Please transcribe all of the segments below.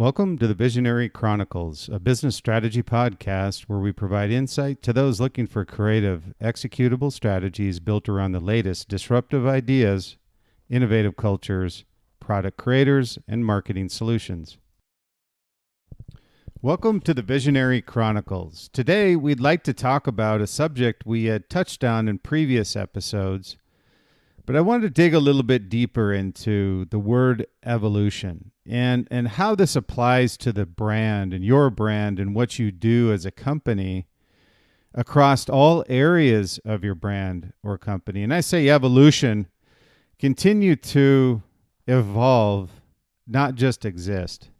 Welcome to the Visionary Chronicles, a business strategy podcast where we provide insight to those looking for creative, executable strategies built around the latest disruptive ideas, innovative cultures, product creators, and marketing solutions. Welcome to the Visionary Chronicles. Today, we'd like to talk about a subject we had touched on in previous episodes, but I wanted to dig a little bit deeper into the word evolution and how this applies to the brand and your brand and what you do as a company across all areas of your brand or company. And I say evolution, continue to evolve, not just exist.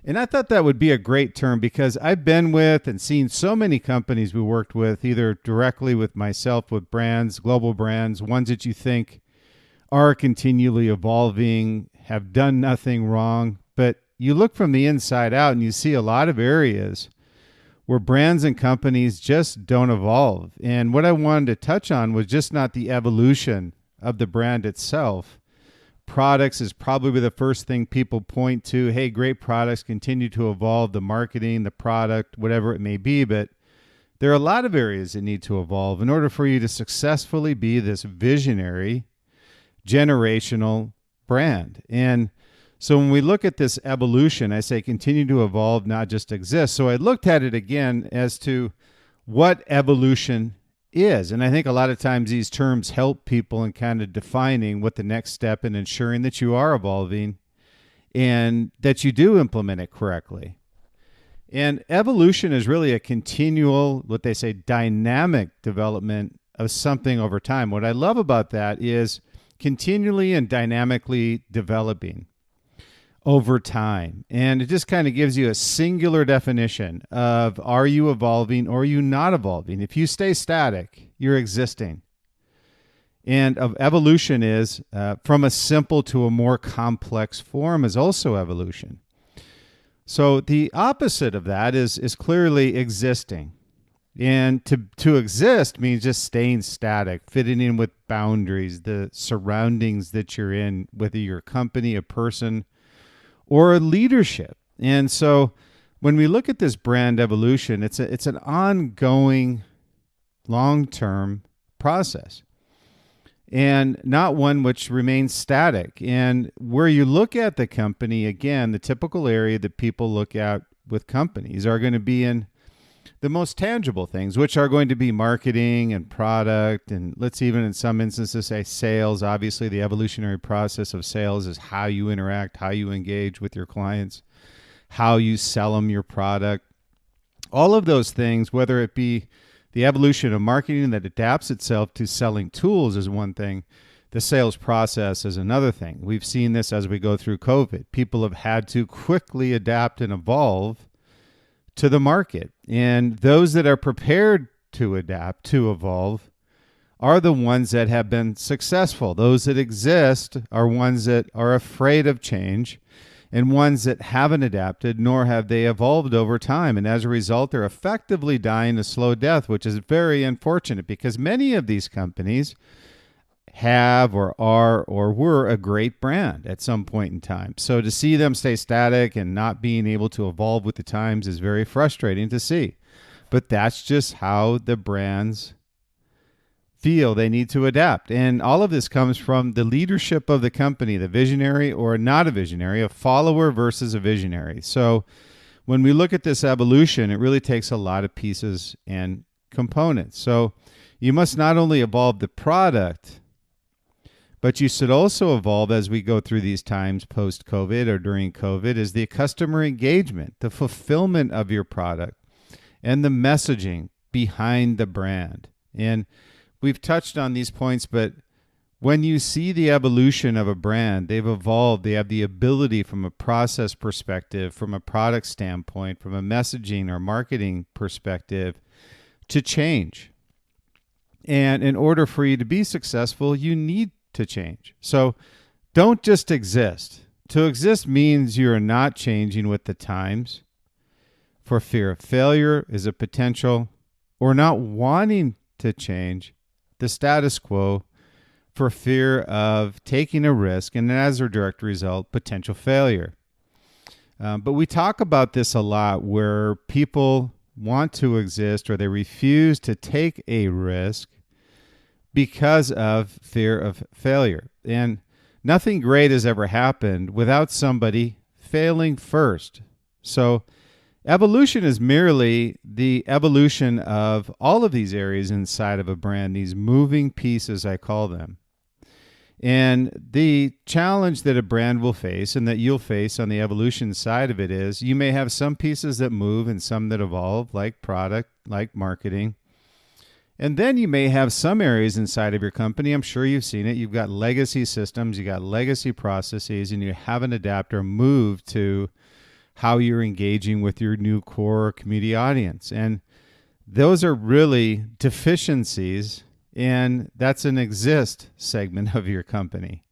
And I thought that would be a great term because I've been with and seen so many companies we worked with, either directly with myself, with brands, global brands, ones that you think are continually evolving, have done nothing wrong. But you look from the inside out and you see a lot of areas where brands and companies just don't evolve. And what I wanted to touch on was just not the evolution of the brand itself. Products is probably the first thing people point to. Hey, great products continue to evolve, the marketing, the product, whatever it may be. But there are a lot of areas that need to evolve in order for you to successfully be this visionary, generational brand. And so when we look at this evolution, I say continue to evolve, not just exist. So I looked at it again as to what evolution is. And I think a lot of times these terms help people in kind of defining what the next step in ensuring that you are evolving and that you do implement it correctly. And evolution is really a continual, what they say, dynamic development of something over time. What I love about that is continually and dynamically developing over time. And it just kind of gives you a singular definition of, are you evolving or are you not evolving? If you stay static, you're existing. And of evolution is from a simple to a more complex form is also evolution. So the opposite of that is clearly existing. And to exist means just staying static, fitting in with boundaries, the surroundings that you're in, whether you're a company, a person, or a leadership. And so when we look at this brand evolution, it's an ongoing, long-term process and not one which remains static. And where you look at the company, again, the typical area that people look at with companies are going to be in the most tangible things, which are going to be marketing and product, and let's even in some instances say sales. Obviously, the evolutionary process of sales is how you interact, how you engage with your clients, how you sell them your product. All of those things, whether it be the evolution of marketing that adapts itself to selling tools is one thing. The sales process is another thing. We've seen this as we go through COVID. People have had to quickly adapt and evolve to the market. And those that are prepared to adapt, to evolve, are the ones that have been successful. Those that exist are ones that are afraid of change and ones that haven't adapted, nor have they evolved over time. And as a result, they're effectively dying a slow death, which is very unfortunate because many of these companies have or are or were a great brand at some point in time. So to see them stay static and not being able to evolve with the times is very frustrating to see. But that's just how the brands feel they need to adapt. And all of this comes from the leadership of the company, the visionary or not a visionary, a follower versus a visionary. So when we look at this evolution, it really takes a lot of pieces and components. So you must not only evolve the product, but you should also evolve as we go through these times post-COVID or during COVID is the customer engagement, the fulfillment of your product, and the messaging behind the brand. And we've touched on these points, but when you see the evolution of a brand, they've evolved. They have the ability from a process perspective, from a product standpoint, from a messaging or marketing perspective to change. And in order for you to be successful, you need to change. So don't just exist. To exist means you're not changing with the times for fear of failure is a potential, or not wanting to change the status quo for fear of taking a risk and as a direct result, potential failure. But we talk about this a lot where people want to exist or they refuse to take a risk because of fear of failure. And nothing great has ever happened without somebody failing first. So evolution is merely the evolution of all of these areas inside of a brand, these moving pieces, I call them. And the challenge that a brand will face and that you'll face on the evolution side of it is you may have some pieces that move and some that evolve, like product, like marketing. And then you may have some areas inside of your company, I'm sure you've seen it, you've got legacy systems, you got legacy processes, and you haven't adapted or moved to how you're engaging with your new core community audience. And those are really deficiencies, and that's an exist segment of your company.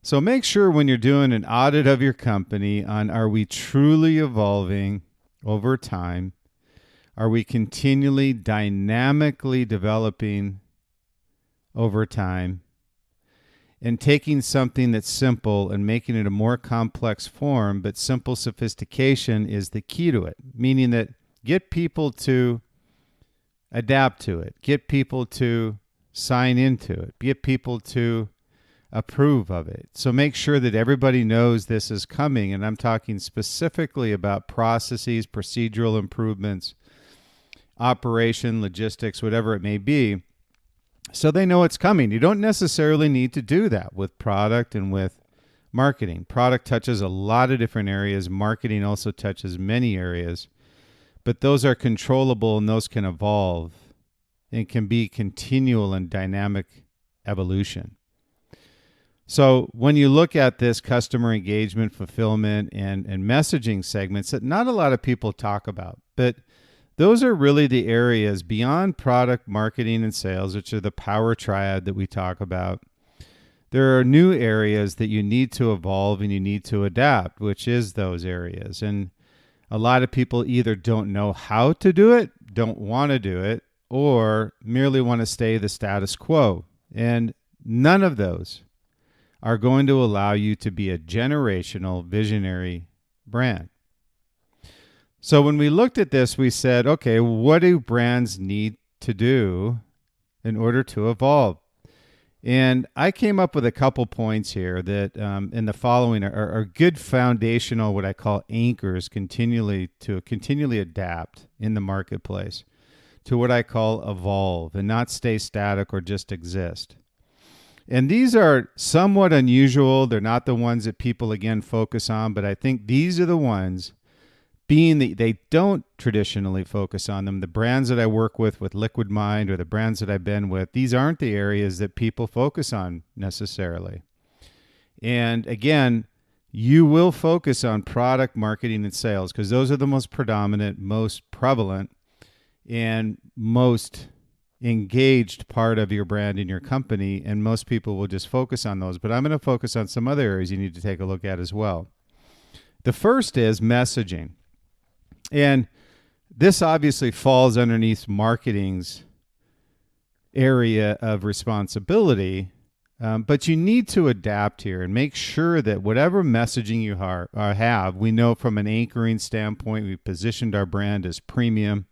So make sure when you're doing an audit of your company on are we truly evolving over time? Are we continually dynamically developing over time and taking something that's simple and making it a more complex form, but simple sophistication is the key to it, meaning that get people to adapt to it, get people to sign into it, get people to approve of it. So make sure that everybody knows this is coming, and I'm talking specifically about processes, procedural improvements, operation, logistics, whatever it may be, so they know it's coming. You don't necessarily need to do that with product and with marketing. Product touches a lot of different areas. Marketing also touches many areas, but those are controllable and those can evolve and can be continual and dynamic evolution. So when you look at this customer engagement, fulfillment, and messaging segments that not a lot of people talk about, but those are really the areas beyond product, marketing, and sales, which are the power triad that we talk about. There are new areas that you need to evolve and you need to adapt, which is those areas. And a lot of people either don't know how to do it, don't want to do it, or merely want to stay the status quo. And none of those are going to allow you to be a generational visionary brand. So when we looked at this, we said, okay, what do brands need to do in order to evolve? And I came up with a couple points here that in the following are good foundational, what I call anchors, continually adapt in the marketplace to what I call evolve and not stay static or just exist. And these are somewhat unusual. They're not the ones that people, again, focus on, but I think these are the ones, being that they don't traditionally focus on them. The brands that I work with Liquid Mind or the brands that I've been with, these aren't the areas that people focus on necessarily. And again, you will focus on product, marketing, and sales because those are the most predominant, most prevalent, and most engaged part of your brand in your company. And most people will just focus on those. But I'm going to focus on some other areas you need to take a look at as well. The first is messaging. And this obviously falls underneath marketing's area of responsibility, but you need to adapt here and make sure that whatever messaging you have, we know from an anchoring standpoint, we've positioned our brand as premium,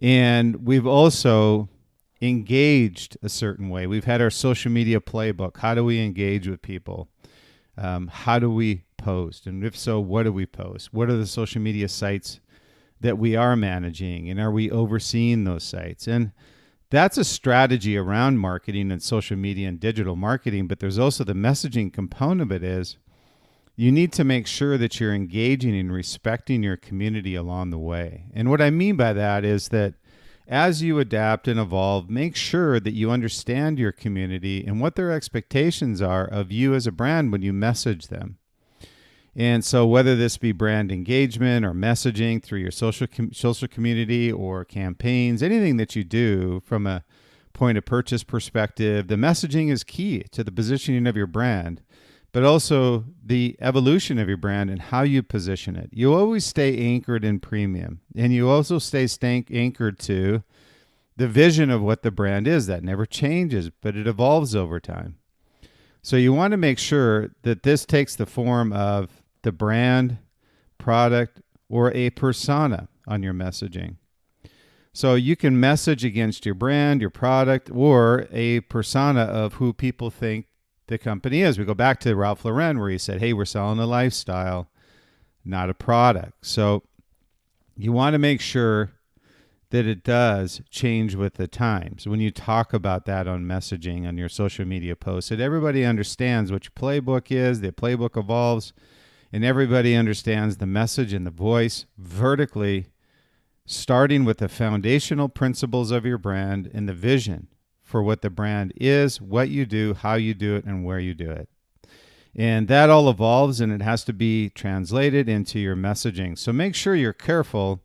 and we've also engaged a certain way. We've had our social media playbook. How do we engage with people? How do we post? And if so, what do we post? What are the social media sites that we are managing? And are we overseeing those sites? And that's a strategy around marketing and social media and digital marketing. But there's also the messaging component of it is you need to make sure that you're engaging and respecting your community along the way. And what I mean by that is that as you adapt and evolve, make sure that you understand your community and what their expectations are of you as a brand when you message them. And so whether this be brand engagement or messaging through your social community or campaigns, anything that you do from a point of purchase perspective, the messaging is key to the positioning of your brand, but also the evolution of your brand and how you position it. You always stay anchored in premium, and you also stay anchored to the vision of what the brand is. That never changes, but it evolves over time. So you want to make sure that this takes the form of the brand product, or a persona on your messaging. So you can message against your brand, your product, or a persona of who people think the company is. We go back to Ralph Lauren where he said, hey, we're selling a lifestyle, not a product. So you want to make sure that it does change with the times. When you talk about that on messaging, on your social media posts, that everybody understands what your playbook is, the playbook evolves, and everybody understands the message and the voice vertically, starting with the foundational principles of your brand and the vision for what the brand is, what you do, how you do it, and where you do it. And that all evolves, and it has to be translated into your messaging. So make sure you're careful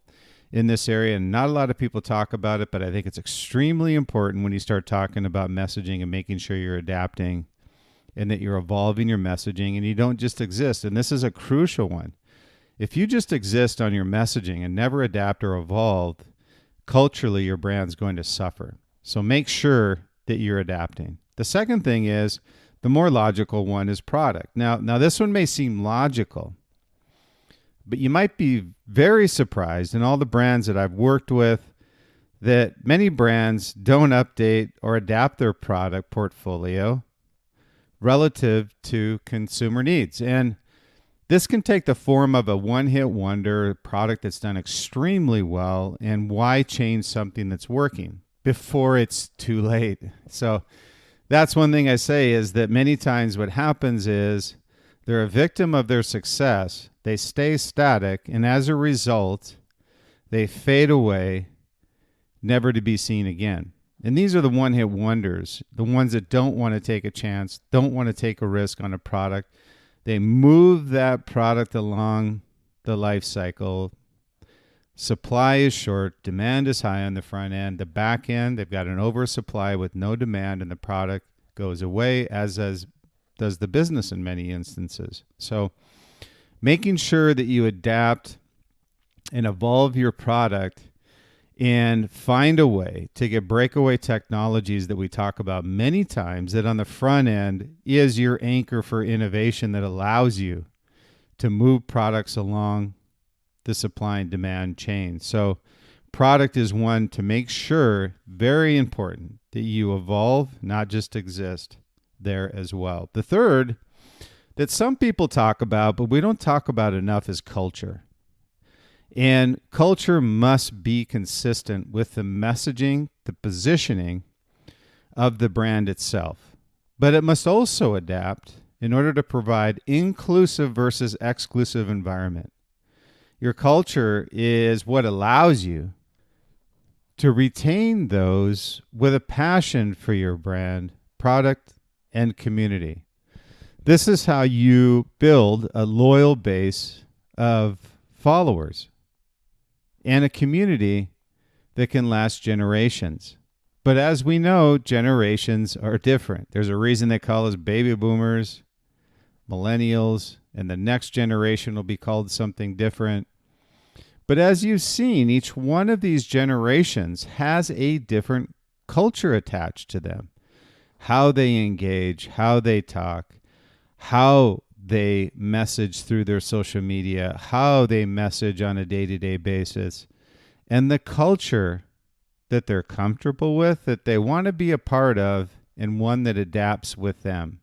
in this area. And not a lot of people talk about it, but I think it's extremely important when you start talking about messaging and making sure you're adapting and that you're evolving your messaging and you don't just exist. And this is a crucial one. If you just exist on your messaging and never adapt or evolve, culturally, your brand's going to suffer. So make sure that you're adapting. The second thing is, the more logical one is product. Now this one may seem logical, but you might be very surprised in all the brands that I've worked with that many brands don't update or adapt their product portfolio relative to consumer needs. And this can take the form of a one-hit wonder, a product that's done extremely well, and why change something that's working before it's too late? So that's one thing I say is that many times what happens is they're a victim of their success. They stay static, and as a result, they fade away, never to be seen again. And these are the one-hit wonders, the ones that don't want to take a chance, don't want to take a risk on a product. They move that product along the life cycle. Supply is short, demand is high on the front end. The back end, they've got an oversupply with no demand, and the product goes away, as does the business in many instances. So making sure that you adapt and evolve your product and find a way to get breakaway technologies that we talk about many times, that on the front end is your anchor for innovation that allows you to move products along the supply and demand chain. So product is one to make sure, very important, that you evolve, not just exist there as well. The third that some people talk about, but we don't talk about enough, is culture. And culture must be consistent with the messaging, the positioning of the brand itself. But it must also adapt in order to provide inclusive versus exclusive environment. Your culture is what allows you to retain those with a passion for your brand, product, and community. This is how you build a loyal base of followers and a community that can last generations. But as we know, generations are different. There's a reason they call us baby boomers, millennials, and the next generation will be called something different. But as you've seen, each one of these generations has a different culture attached to them. How they engage, how they talk, how they message through their social media, how they message on a day-to-day basis, and the culture that they're comfortable with, that they want to be a part of, and one that adapts with them.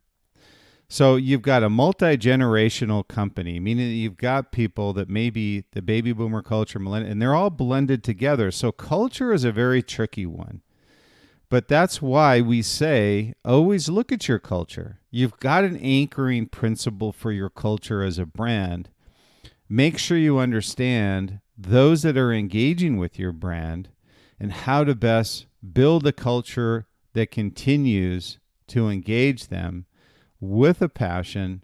So you've got a multi-generational company, meaning that you've got people that may be the baby boomer culture, millennial, and they're all blended together. So culture is a very tricky one. But that's why we say, always look at your culture. You've got an anchoring principle for your culture as a brand. Make sure you understand those that are engaging with your brand and how to best build a culture that continues to engage them with a passion,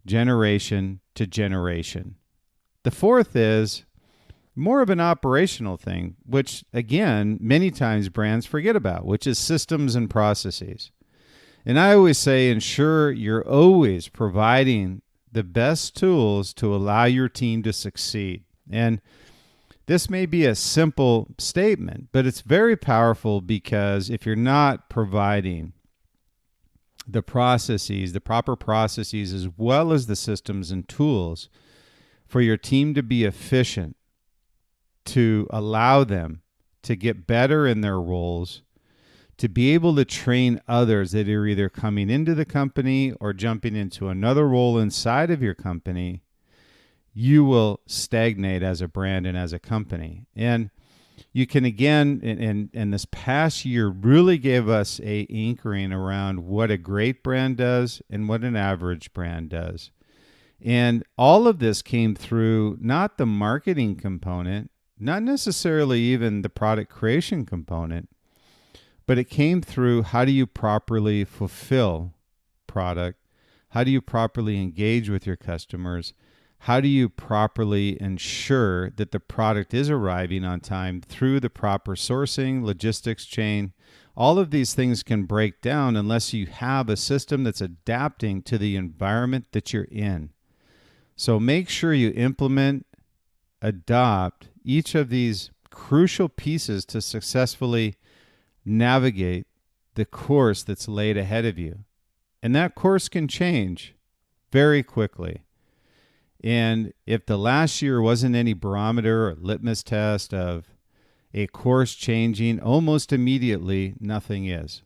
generation to generation. The fourth is more of an operational thing, which, again, many times brands forget about, which is systems and processes. And I always say, ensure you're always providing the best tools to allow your team to succeed. And this may be a simple statement, but it's very powerful, because if you're not providing the processes, the proper processes, as well as the systems and tools for your team to be efficient, to allow them to get better in their roles, to be able to train others that are either coming into the company or jumping into another role inside of your company, you will stagnate as a brand and as a company. And you can, again, and this past year really gave us a anchoring around what a great brand does and what an average brand does. And all of this came through not the marketing component, not necessarily even the product creation component, but it came through how do you properly fulfill product? How do you properly engage with your customers? How do you properly ensure that the product is arriving on time through the proper sourcing, logistics chain? All of these things can break down unless you have a system that's adapting to the environment that you're in. So make sure you implement, adopt each of these crucial pieces to successfully navigate the course that's laid ahead of you. And that course can change very quickly. And if the last year wasn't any barometer or litmus test of a course changing almost immediately, nothing is.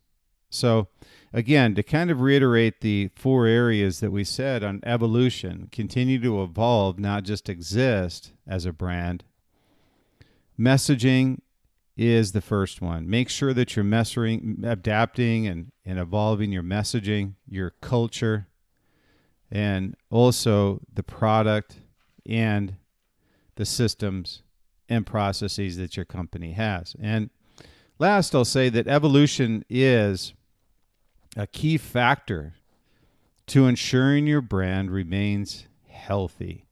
So again, to kind of reiterate the 4 areas that we said on evolution, continue to evolve, not just exist as a brand. Messaging is the first one. Make sure that you're adapting and evolving your messaging, your culture, and also the product and the systems and processes that your company has. And last, I'll say that evolution is a key factor to ensuring your brand remains healthy.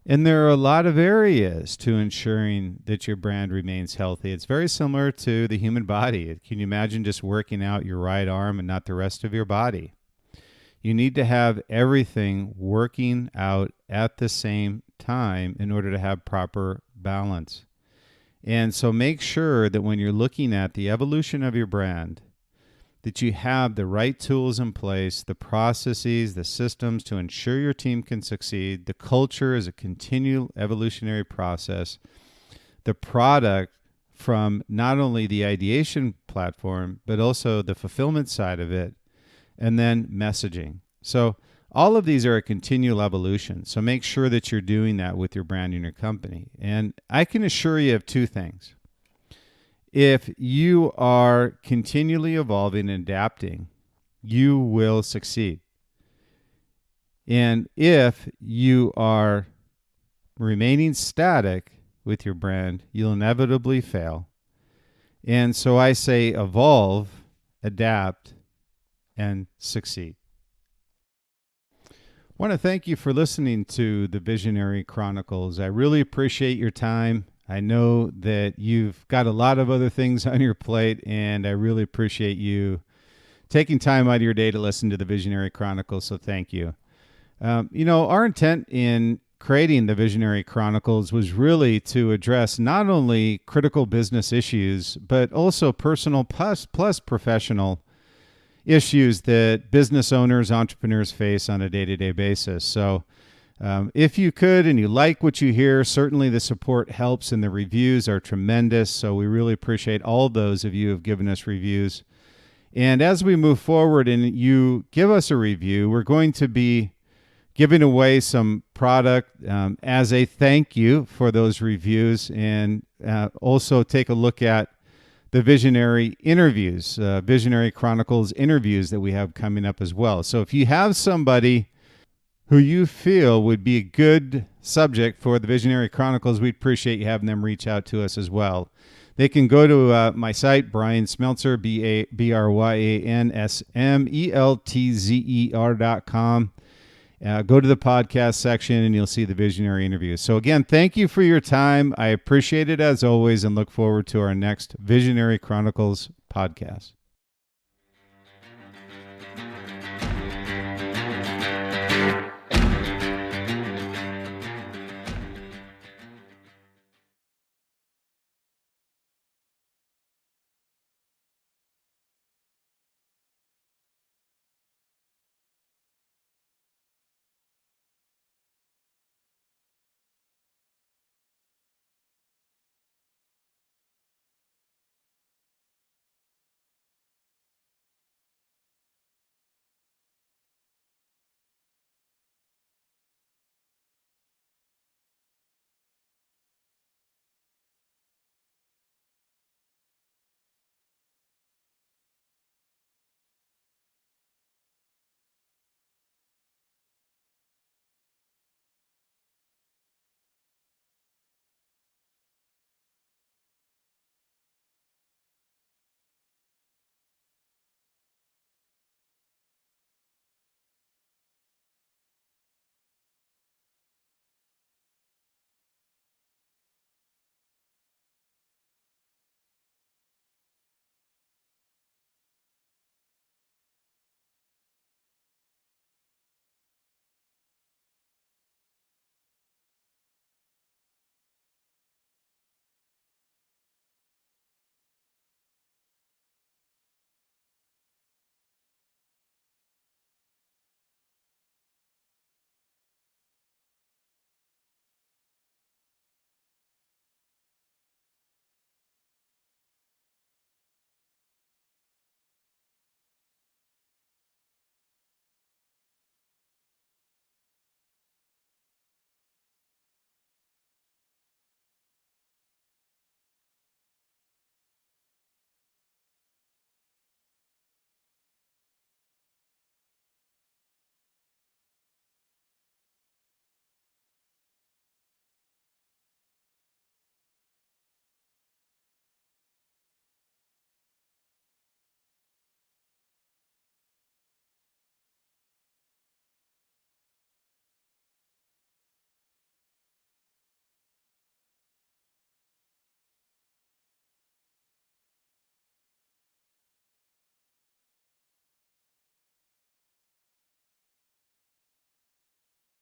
And there are a lot of areas to ensuring that your brand remains healthy. It's very similar to the human body. Can you imagine just working out your right arm and not the rest of your body? You need to have everything working out at the same time in order to have proper balance. And so make sure that when you're looking at the evolution of your brand, that you have the right tools in place, the processes, the systems to ensure your team can succeed. The culture is a continual evolutionary process. The product, from not only the ideation platform, but also the fulfillment side of it, and then messaging. So all of these are a continual evolution. So make sure that you're doing that with your brand and your company. And I can assure you of 2 things. If you are continually evolving and adapting, you will succeed. And if you are remaining static with your brand, you'll inevitably fail. And so I say evolve, adapt, and succeed. I want to thank you for listening to the Visionary Chronicles. I really appreciate your time. I know that you've got a lot of other things on your plate, and I really appreciate you taking time out of your day to listen to the Visionary Chronicles, so thank you. Our intent in creating the Visionary Chronicles was really to address not only critical business issues, but also personal plus professional issues that business owners, entrepreneurs face on a day-to-day basis. So if you could and you like what you hear, certainly the support helps and the reviews are tremendous. So we really appreciate all those of you who have given us reviews. And as we move forward and you give us a review, we're going to be giving away some product as a thank you for those reviews, and also take a look at the Visionary interviews, Visionary Chronicles interviews that we have coming up as well. So if you have somebody who you feel would be a good subject for the Visionary Chronicles, we'd appreciate you having them reach out to us as well. They can go to my site, Brian Smeltzer, BryanSmeltzer.com. Go to the podcast section and you'll see the Visionary interviews. So again, thank you for your time. I appreciate it as always and look forward to our next Visionary Chronicles podcast.